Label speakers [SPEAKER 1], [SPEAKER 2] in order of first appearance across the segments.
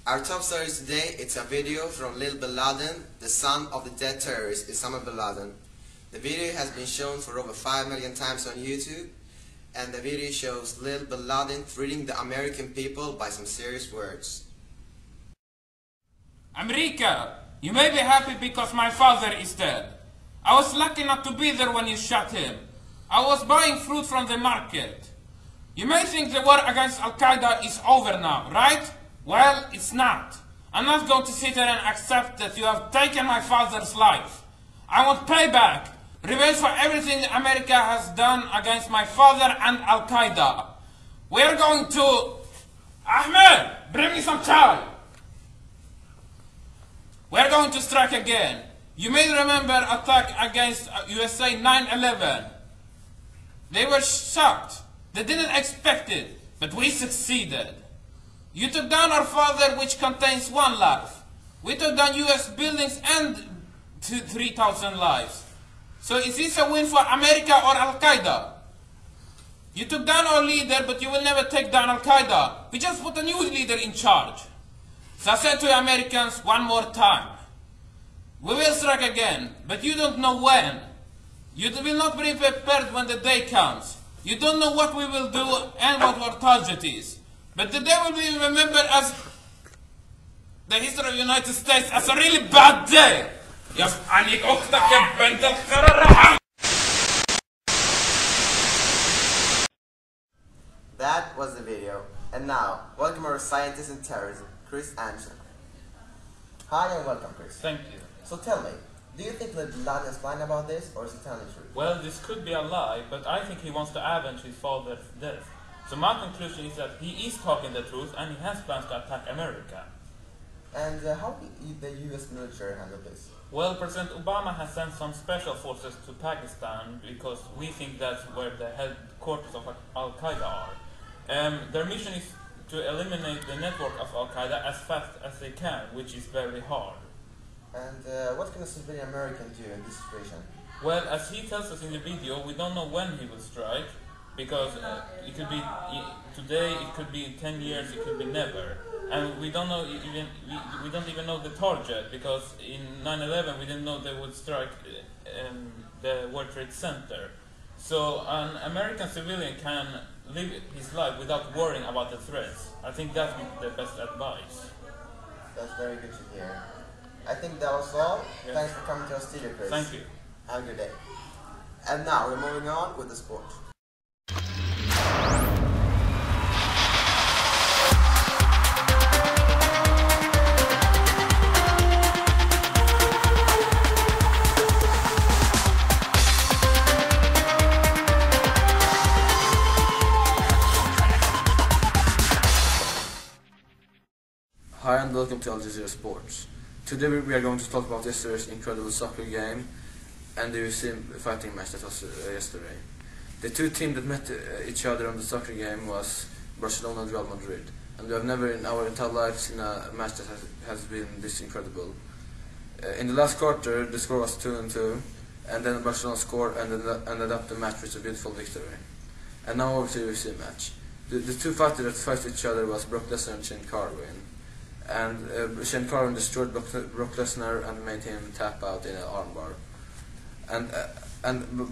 [SPEAKER 1] Our top story today, it's a video from Lil Bin Laden, the son of the dead terrorist Osama Bin Laden. The video has been shown for over 5 million times on YouTube, and the video shows Lil Bin Laden threatening the American people by some serious words.
[SPEAKER 2] America, you may be happy because my father is dead. I was lucky not to be there when you shot him. I was buying fruit from the market. You may think the war against Al-Qaeda is over now, right? Well, it's not. I'm not going to sit there and accept that you have taken my father's life. I want payback, revenge for everything America has done against my father and Al-Qaeda. We're going to... Ahmed, bring me some chai. We're going to strike again. You may remember attack against USA 9/11. They were shocked. They didn't expect it, but we succeeded. You took down our father, which contains 1 life. We took down US buildings and 3,000 lives. So is this a win for America or Al-Qaeda? You took down our leader, but you will never take down Al-Qaeda. We just put a new leader in charge. So I said to the Americans one more time, we will strike again, but you don't know when. You will not be prepared when the day comes. You don't know what we will do and what our target is. But the day will be remembered as the history of the United States as a really bad day.
[SPEAKER 1] That was the video. And now, welcome our scientist in terrorism, Chris Anson. Hi and welcome, Chris.
[SPEAKER 3] Thank you.
[SPEAKER 1] So tell me, do you think Lil Bin Laden is lying about this, or is he telling the truth?
[SPEAKER 3] Well, this could be a lie, but I think he wants to avenge his father's death. So my conclusion is that he is talking the truth and he has plans to attack America.
[SPEAKER 1] And how did the US military handle this?
[SPEAKER 3] Well, President Obama has sent some special forces to Pakistan because we think that's where the headquarters of Al-Qaeda are. Their mission is to eliminate the network of Al-Qaeda as fast as they can, which is very hard.
[SPEAKER 1] And what can a civilian American do in this situation?
[SPEAKER 3] Well, as he tells us in the video, we don't know when he will strike, because it could be today, it could be in 10 years, it could be never. And we don't know even we don't even know the target, because in 9/11 we didn't know they would strike the World Trade Center. So an American civilian can live his life without worrying about the threats. I think that's the best advice.
[SPEAKER 1] That's very good to hear. I think that was all.
[SPEAKER 3] Yeah.
[SPEAKER 1] Thanks for coming to our studio, Chris.
[SPEAKER 3] Thank you.
[SPEAKER 1] Have a good day. And now we're moving on with the sport.
[SPEAKER 4] Hi and welcome to Al-Jazeera Sports. Today we are going to talk about yesterday's incredible soccer game and the UFC fighting match that was yesterday. The two teams that met each other on the soccer game was Barcelona and Real Madrid, and we have never in our entire lives seen a match that has been this incredible. In the last quarter the score was 2-2, and then Barcelona scored and ended up the match with a beautiful victory. And now over to the UFC match. The two fighters that faced each other was Brock Lesnar and Shane Carwin. And Shane Carwin destroyed Brock Lesnar and made him tap out in an armbar.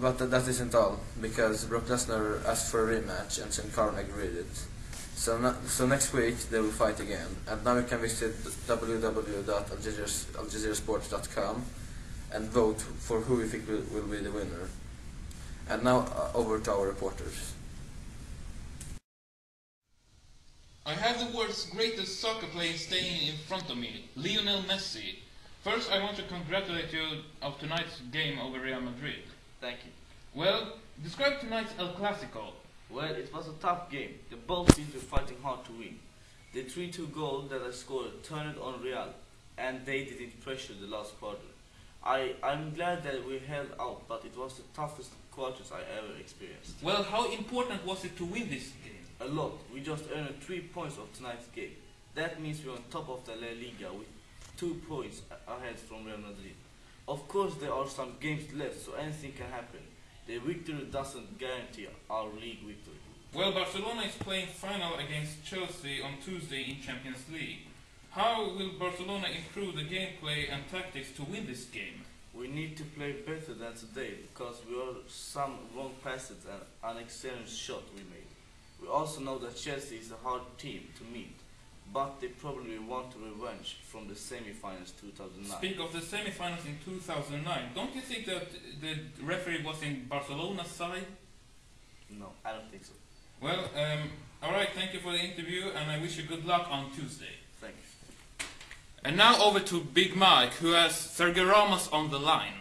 [SPEAKER 4] But that isn't all, because Brock Lesnar asked for a rematch and Shane Carwin agreed it. So next week they will fight again. And now you can visit www.aljazeerasports.com and vote for who you think will be the winner. And now over to our reporters.
[SPEAKER 2] I have the world's greatest soccer player staying in front of me, Lionel Messi. First, I want to congratulate you of tonight's game over Real Madrid.
[SPEAKER 5] Thank you.
[SPEAKER 2] Well, describe tonight's El Clasico.
[SPEAKER 5] Well, it was a tough game. The both teams were fighting hard to win. The 3-2 goal that I scored turned on Real, and they didn't pressure the last quarter. I'm glad that we held out, but it was the toughest quarters I ever experienced.
[SPEAKER 2] Well, how important was it to win this game?
[SPEAKER 5] A lot. We just earned 3 points of tonight's game. That means we're on top of the La Liga with 2 points ahead from Real Madrid. Of course, there are some games left, so anything can happen. The victory doesn't guarantee our league victory.
[SPEAKER 2] Well, Barcelona is playing final against Chelsea on Tuesday in Champions League. How will Barcelona improve the gameplay and tactics to win this game?
[SPEAKER 5] We need to play better than today because we are some wrong passes and an excellent shot we made. We also know that Chelsea is a hard team to meet, but they probably want revenge from the semi-finals 2009.
[SPEAKER 2] Speak of the semi-finals in 2009, don't you think that the referee was in Barcelona's side?
[SPEAKER 5] No, I don't think so.
[SPEAKER 2] Well, alright, thank you for the interview and I wish you good luck on Tuesday.
[SPEAKER 5] Thanks.
[SPEAKER 2] And now over to Big Mike, who has Sergio Ramos on the line.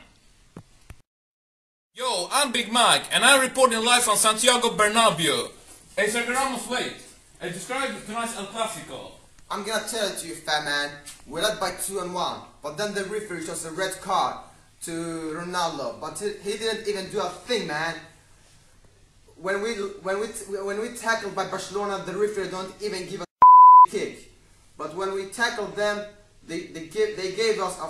[SPEAKER 2] Yo, I'm Big Mike, and I'm reporting live from Santiago Bernabeu. Hey, Sergio Ramos, wait. Describe tonight's El Clasico.
[SPEAKER 1] I'm gonna tell it to you, fat man. We're led by 2-1, but then the referee shows a red card to Ronaldo, but he didn't even do a thing, man. When we tackled by Barcelona, the referee don't even give a kick. But when we tackled them, they gave us a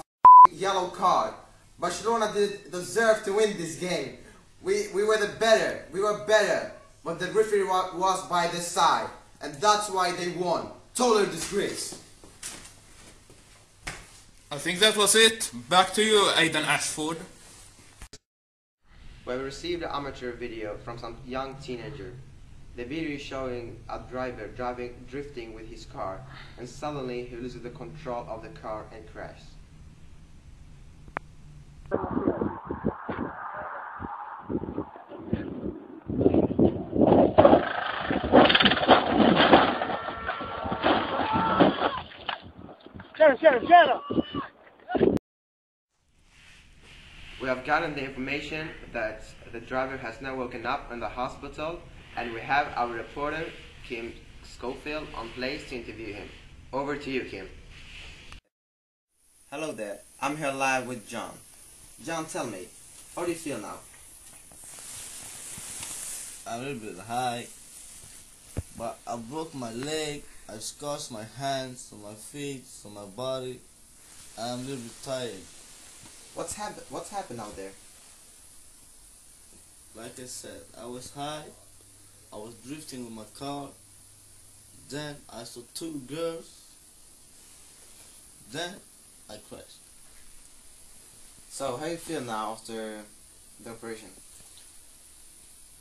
[SPEAKER 1] yellow card. Barcelona didn't deserve to win this game. We were better, but the referee was by their side, and that's why they won. Total disgrace.
[SPEAKER 2] I think that was it. Back to you, Aidan Ashford.
[SPEAKER 1] We received an amateur video from some young teenager. The video is showing a driver drifting with his car, and suddenly he loses the control of the car and crashes. We have gotten the information that the driver has now woken up in the hospital, and we have our reporter, Kim Schofield, on place to interview him. Over to you, Kim. Hello there. I'm here live with John. John, tell me, how do you feel now?
[SPEAKER 6] I'm a little bit high, but I broke my leg, I scratched my hands, on my feet, on my body, and I'm a little bit tired.
[SPEAKER 1] What's happened out there?
[SPEAKER 6] Like I said, I was high, I was drifting with my car, then I saw two girls, then I crashed.
[SPEAKER 1] So, how do you feel now after the operation?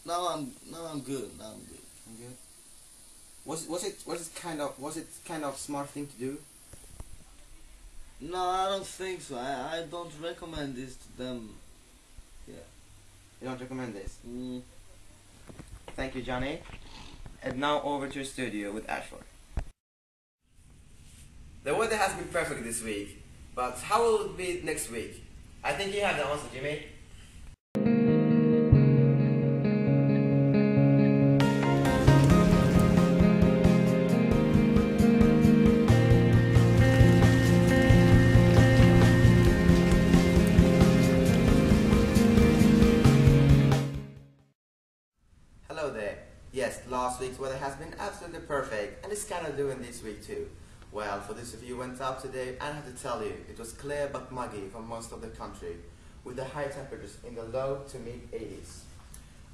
[SPEAKER 6] Now I'm good.
[SPEAKER 1] I'm good. Was it kind of smart thing to do?
[SPEAKER 6] No, I don't think so. I don't recommend this to them. Yeah.
[SPEAKER 1] You don't recommend this? Thank you, Johnny. And now over to the studio with Ashford. The weather has been perfect this week, but how will it be next week? I think you have the answer, Jimmy. Hello there. Yes, last week's weather has been absolutely perfect, and it's kind of doing this week too. Well, for those of you who went out today, I have to tell you, it was clear but muggy for most of the country, with the high temperatures in the low to mid 80s.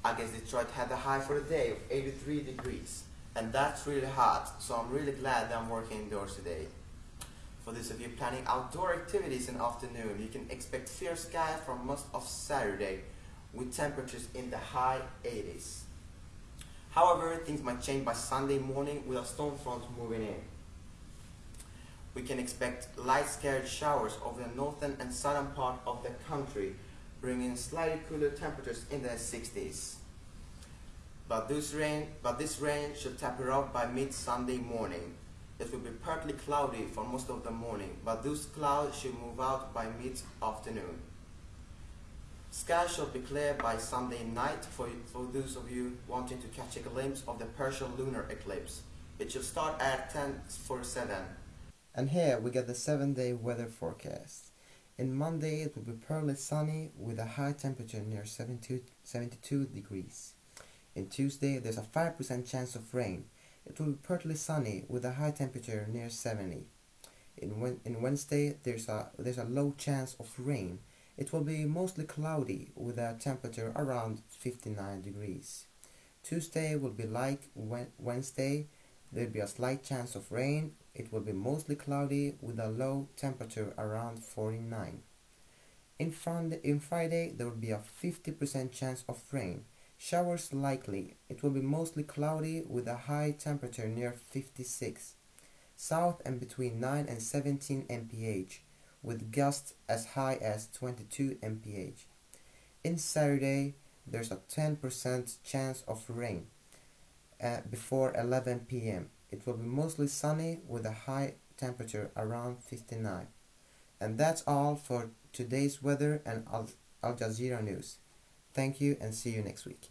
[SPEAKER 1] I guess Detroit had the high for the day of 83 degrees, and that's really hot, so I'm really glad that I'm working indoors today. For those of you planning outdoor activities in the afternoon, you can expect fair sky for most of Saturday, with temperatures in the high 80s. However, things might change by Sunday morning with a storm front moving in. We can expect light scattered showers over the northern and southern part of the country, bringing slightly cooler temperatures in the 60s. But this rain should taper off by mid-Sunday morning. It will be partly cloudy for most of the morning, but those clouds should move out by mid-afternoon. Skies should be clear by Sunday night for those of you wanting to catch a glimpse of the partial lunar eclipse. It should start at 10:47. And here we get the 7-day weather forecast. In Monday it will be partly sunny with a high temperature near 72 degrees. In Tuesday there's a 5% chance of rain. It will be partly sunny with a high temperature near 70. In Wednesday there's a low chance of rain. It will be mostly cloudy with a temperature around 59 degrees. Tuesday will be like Wednesday. There will be a slight chance of rain it will be mostly cloudy with a low temperature around 49. In Friday, there will be a 50% chance of rain. Showers likely. It will be mostly cloudy with a high temperature near 56. South and between 9 and 17 mph, with gusts as high as 22 mph. In Saturday, there's a 10% chance of rain before 11 p.m. It will be mostly sunny with a high temperature around 59. And that's all for today's weather and Al Jazeera news. Thank you and see you next week.